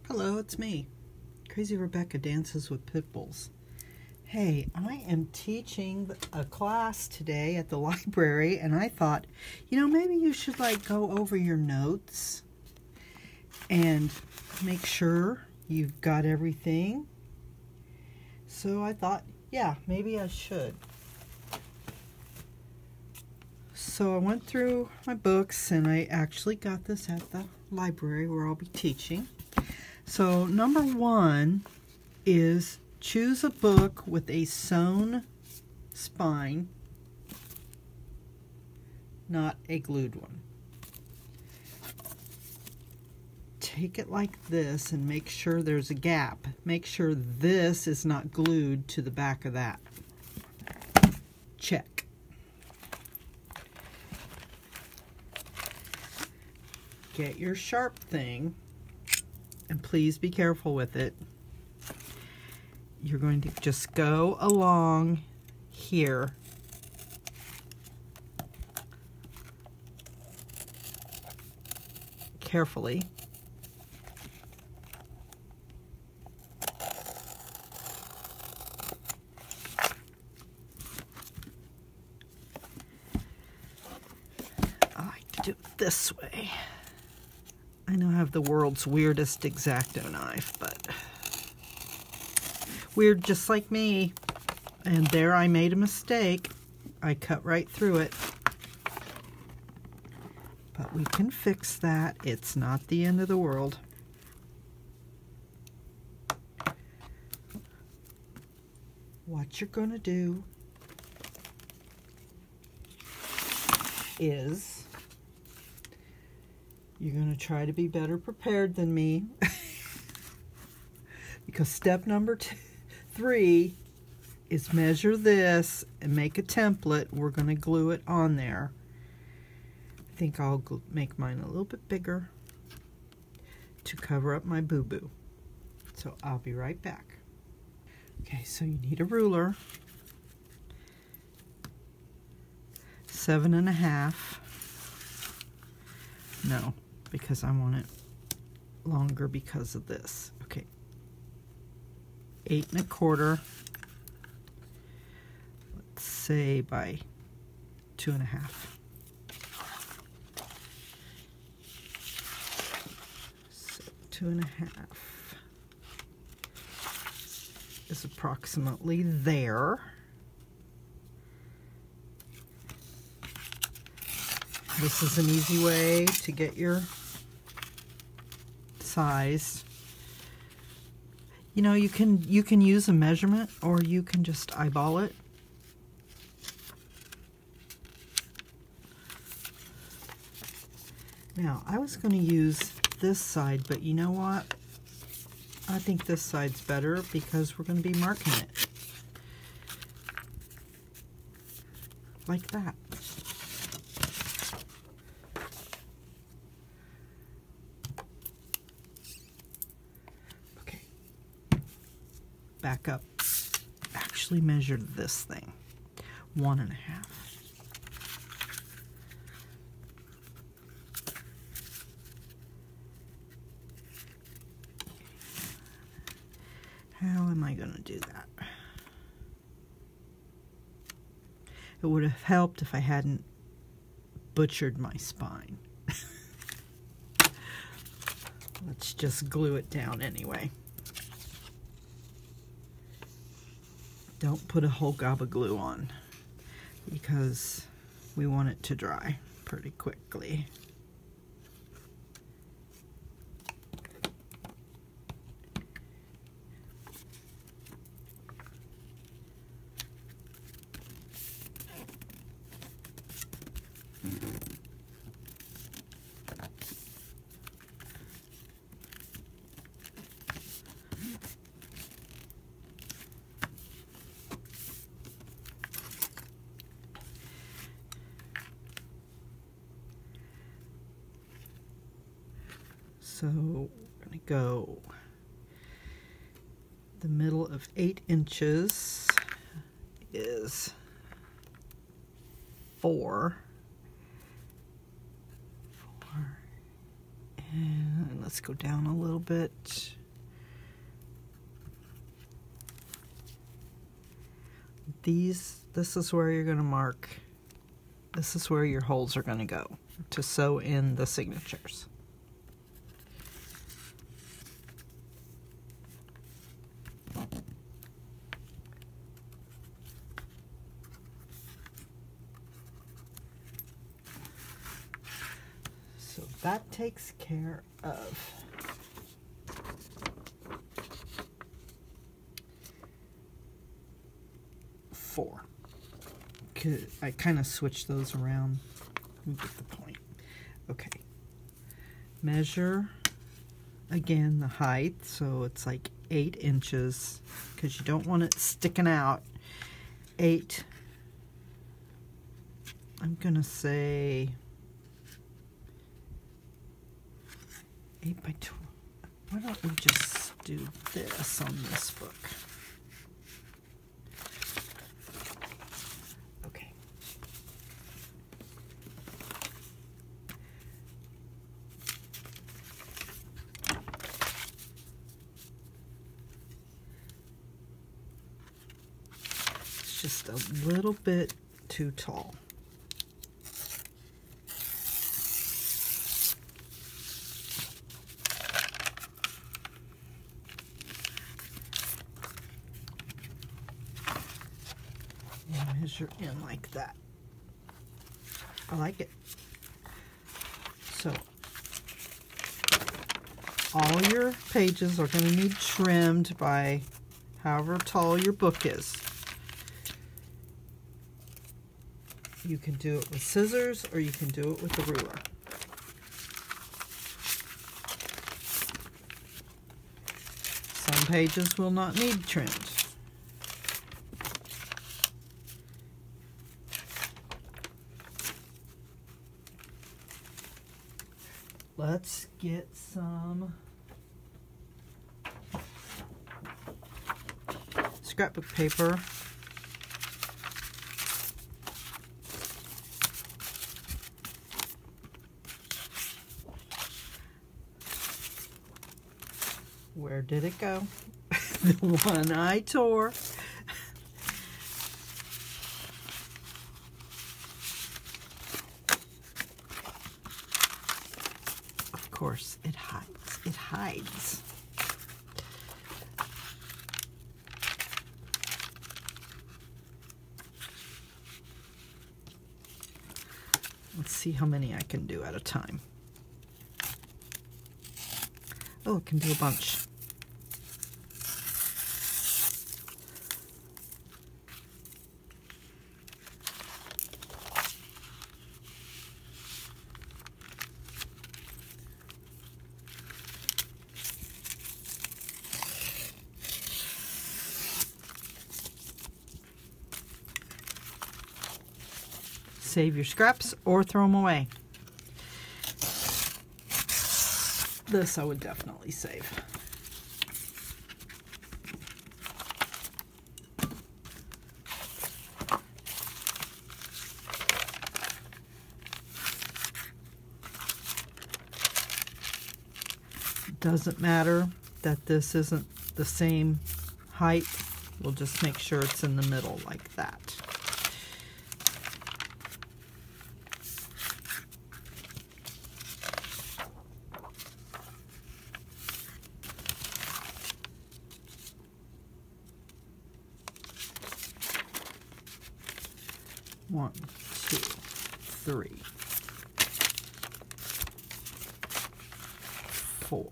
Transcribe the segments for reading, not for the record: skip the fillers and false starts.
Hello, it's me, Crazy Rebecca, Dances with Pitbulls. Hey, I am teaching a class today at the library, and I thought, maybe you should go over your notes and make sure you've got everything. So I thought, yeah, maybe I should. So I went through my books, and I actually got this at the library where I'll be teaching. So number 1 is choose a book with a sewn spine, not a glued one. Take it like this and make sure there's a gap. Make sure this is not glued to the back of that. Check. Get your sharp thing, and please be careful with it. You're going to just go along here. Carefully. I like to do it this way. I know I have the world's weirdest X-Acto knife, but weird just like me. And there I made a mistake. I cut right through it. But we can fix that. It's not the end of the world. What you're going to do is you're going to try to be better prepared than me. Because step number 3 is measure this and make a template. We're going to glue it on there. I think I'll make mine a little bit bigger to cover up my boo-boo. So I'll be right back. Okay, so you need a ruler. 7.5. No, because I want it longer because of this. Okay. 8 1/4. Let's say by 2.5. So 2.5 is approximately there. This is an easy way to get your size. You can use a measurement, or you can just eyeball it. Now, I was going to use this side, but you know what? I think this side's better because we're going to be marking it. Like that. Back up. Actually measured this thing. 1.5. How am I going to do that? It would have helped if I hadn't butchered my spine. Let's just glue it down anyway. Don't put a whole gob of glue on because we want it to dry pretty quickly. So we're going to go the middle of 8 inches is 4. And let's go down a little bit. this is where you're going to mark. This is where your holes are going to go to sew in the signatures. So that takes care of four. I kind of switched those around. You get the point. Okay. Measure again the height, so it's like 8 inches because you don't want it sticking out. 8. I'm gonna say 8 by 12. Why don't we just do this on this book? Okay. It's just a little bit too tall. Measure in like that. I like it. So all your pages are going to need trimmed by however tall your book is. You can do it with scissors or you can do it with a ruler. Some pages will not need trimmed. Let's get some scrapbook paper. Where did it go? The one I tore. Of course, it hides. It hides. Let's see how many I can do at a time. Oh, it can do a bunch. Save your scraps or throw them away. This I would definitely save. Doesn't matter that this isn't the same height. We'll just make sure it's in the middle like that. One, two, three, four.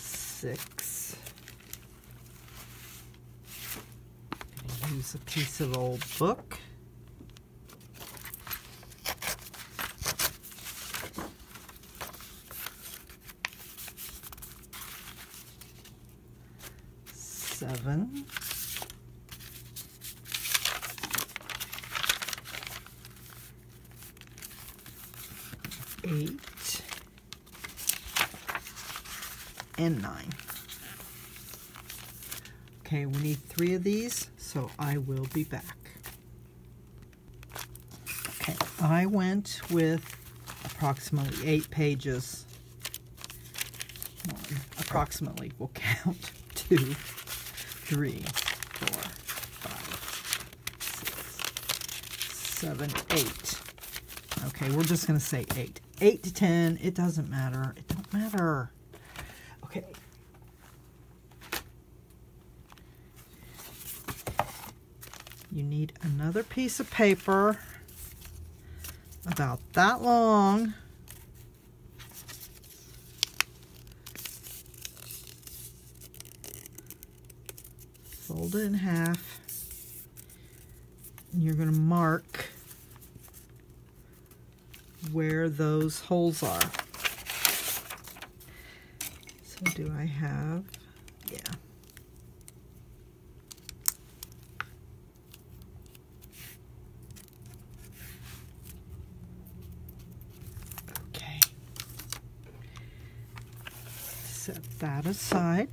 Six. Use a piece of old book. Seven. 8, and 9. Okay, we need 3 of these, so I will be back. Okay, I went with approximately 8 pages. Well, approximately, we'll count 2, 3, 4, 5, 6, 7, 8. Okay, we're just going to say 8. 8 to 10, it doesn't matter. It don't matter. Okay. You need another piece of paper about that long. Fold it in half. And you're going to mark where those holes are. So do I have, yeah. Okay. Set that aside.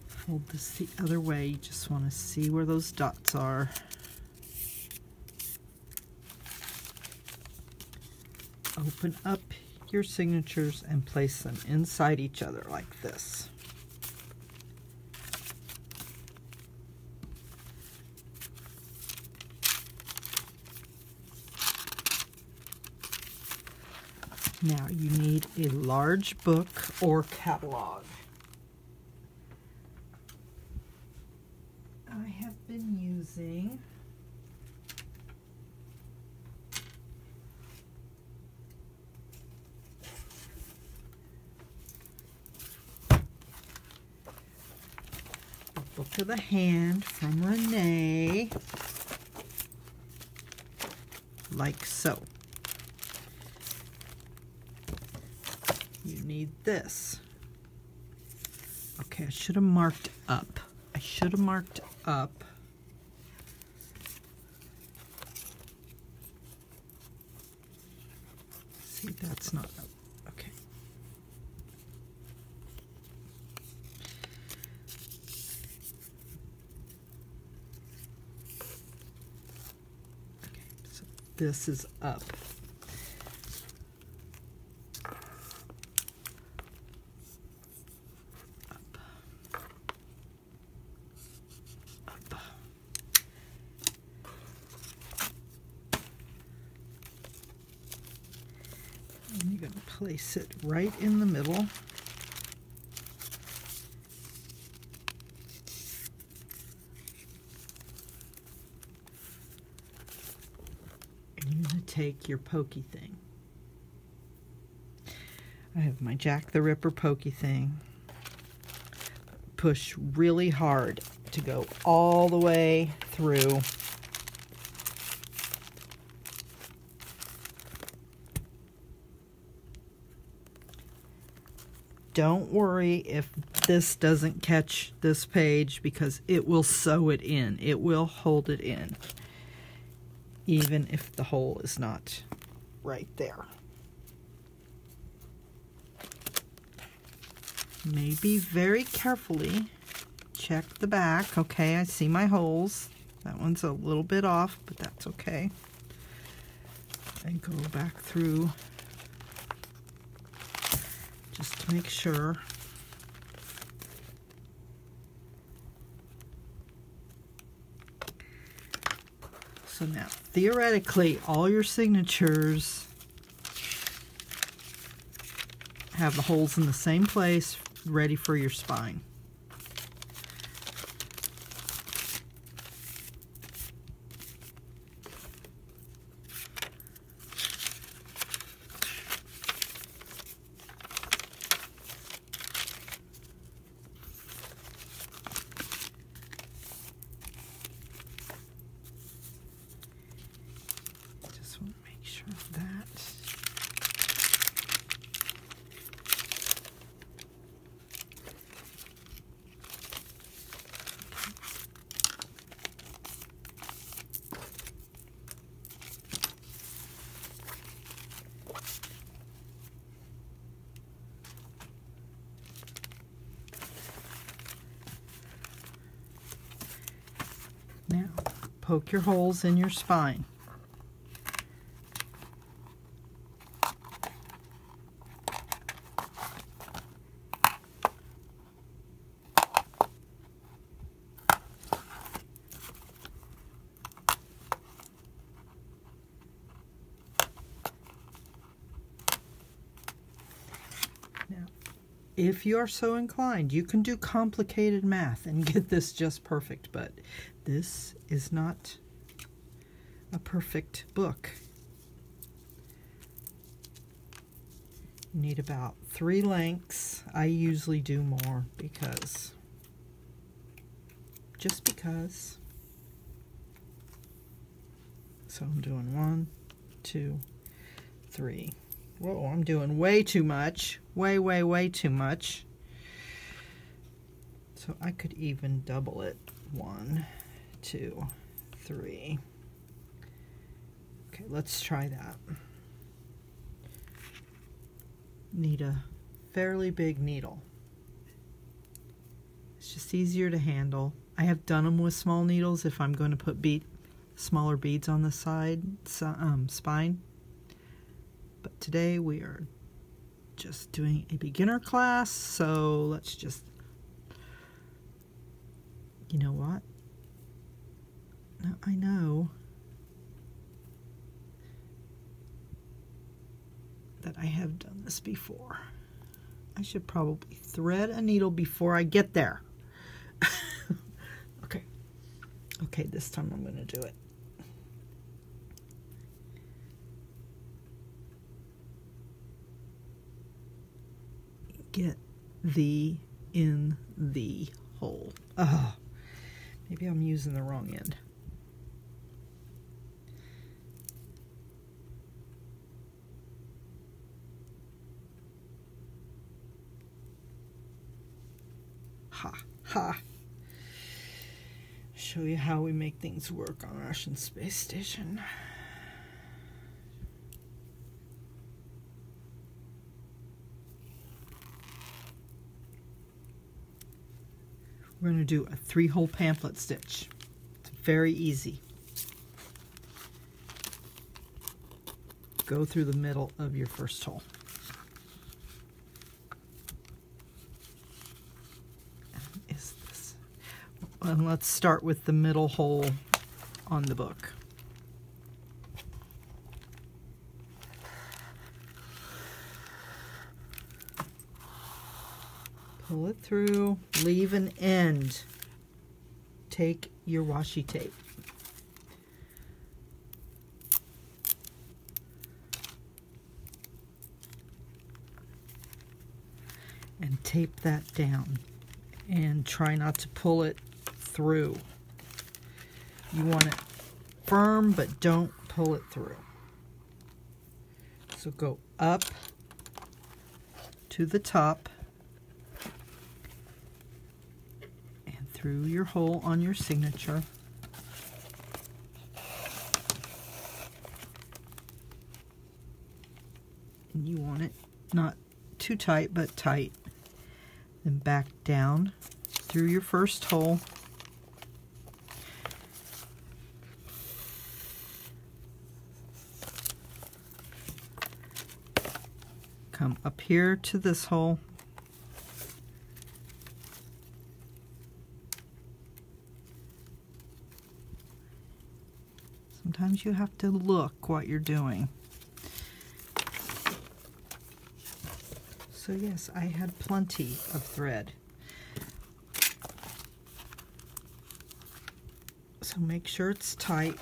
Fold this the other way. You just want to see where those dots are. Open up your signatures and place them inside each other like this. Now you need a large book or catalog. I have been using Book of the Hand from Renee, like so. You need this. Okay, I should have marked up. I should have marked up. See, that's not up. Okay. Okay, so this is up. And you're going to place it right in the middle. And you're going to take your pokey thing. I have my Jack the Ripper pokey thing. Push really hard to go all the way through. Don't worry if this doesn't catch this page, because it will sew it in. It will hold it in, even if the hole is not right there. Maybe very carefully check the back. Okay, I see my holes. That one's a little bit off, but that's okay. And go back through just to make sure. So now, theoretically, all your signatures have the holes in the same place, ready for your spine. Just want to make sure of that. poke your holes in your spine. If you are so inclined, you can do complicated math and get this just perfect, but this is not a perfect book. You need about 3 lengths. I usually do more just because. So I'm doing 1, 2, 3. Whoa, I'm doing way too much. Way too much. So I could even double it. 1, 2, 3. Okay, let's try that. Need a fairly big needle. It's just easier to handle. I have done them with small needles if I'm going to put smaller beads on the spine. But today we are just doing a beginner class, so let's just, you know what? Now I know that I have done this before. I should probably thread a needle before I get there. Okay, this time I'm going to do it. Get thee in the hole. Oh, maybe I'm using the wrong end. Ha. Show you how we make things work on Russian space station. We're going to do a 3-hole pamphlet stitch. It's very easy. Go through the middle of your first hole. And let's start with the middle hole on the book. Pull it through, leave an end. Take your washi tape. And tape that down. And try not to pull it through. You want it firm, but don't pull it through. So go up to the top and through your hole on your signature. And you want it not too tight, but tight. Then back down through your first hole. Come up here to this hole. Sometimes you have to look what you're doing. So yes, I had plenty of thread. So make sure it's tight.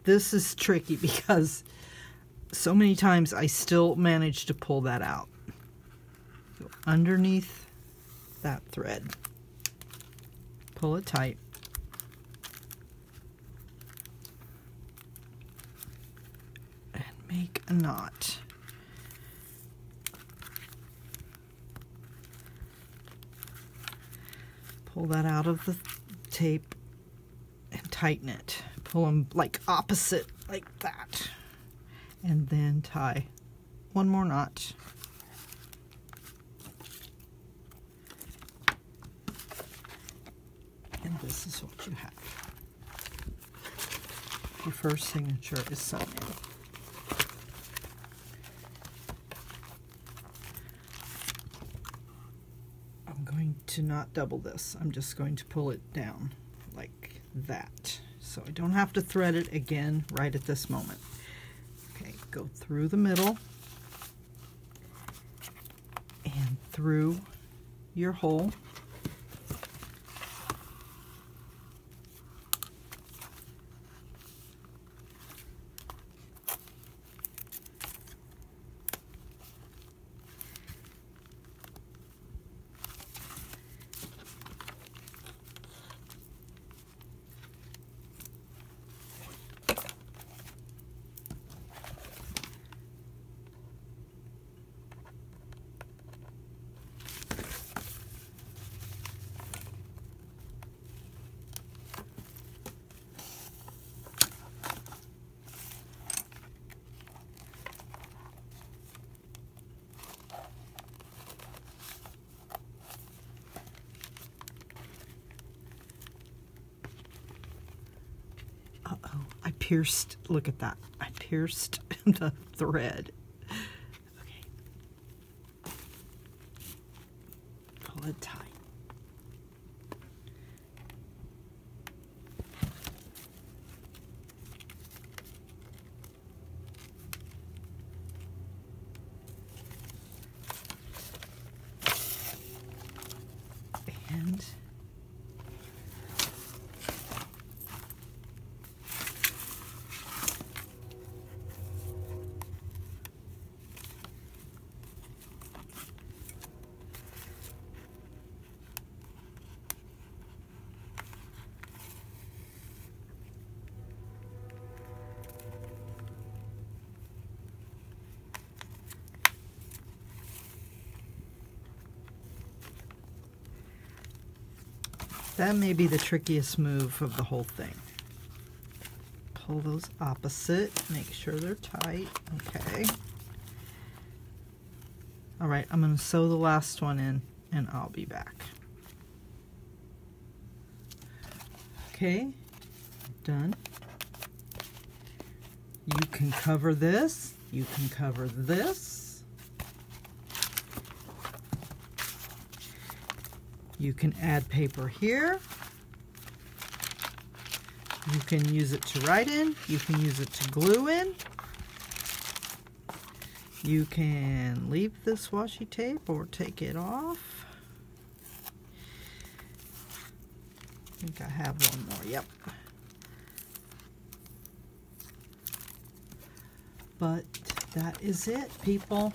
This is tricky because so many times I still manage to pull that out. Go underneath that thread. Pull it tight. And make a knot. Pull that out of the tape and tighten it. Pull them like opposite, like that. And then tie one more knot. this is what you have. Your first signature is sewn in. I'm going to not double this. I'm just going to pull it down like that. So I don't have to thread it again right at this moment. Okay, go through the middle and through your hole. Uh-oh, I pierced, look at that. I pierced the thread. Okay. Pull it tight. And that may be the trickiest move of the whole thing. Pull those opposite, make sure they're tight. Okay. All right, I'm going to sew the last one in and I'll be back. Okay, done. You can cover this, you can cover this. You can add paper here. You can use it to write in. You can use it to glue in. You can leave this washi tape or take it off. I think I have one more, yep. But that is it, people.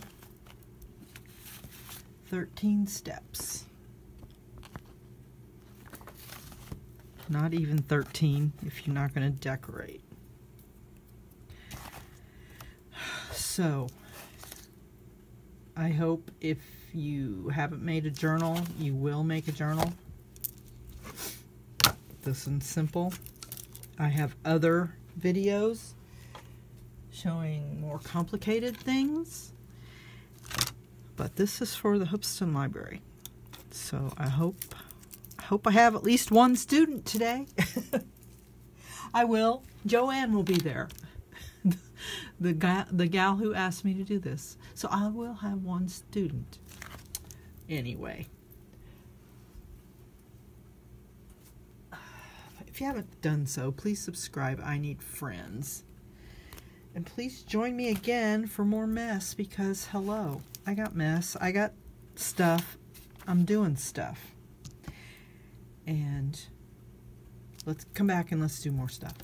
13 steps. Not even 13 if you're not going to decorate. So, I hope if you haven't made a journal, you will make a journal. This one's simple. I have other videos showing more complicated things, but this is for the Hoopeston Library. So I hope I have at least one student today. I will. Joanne will be there. The gal who asked me to do this. So I will have one student. Anyway. If you haven't done so, please subscribe. I need friends. And please join me again for more mess because, hello, I got mess. I got stuff. I'm doing stuff. And let's come back and let's do more stuff.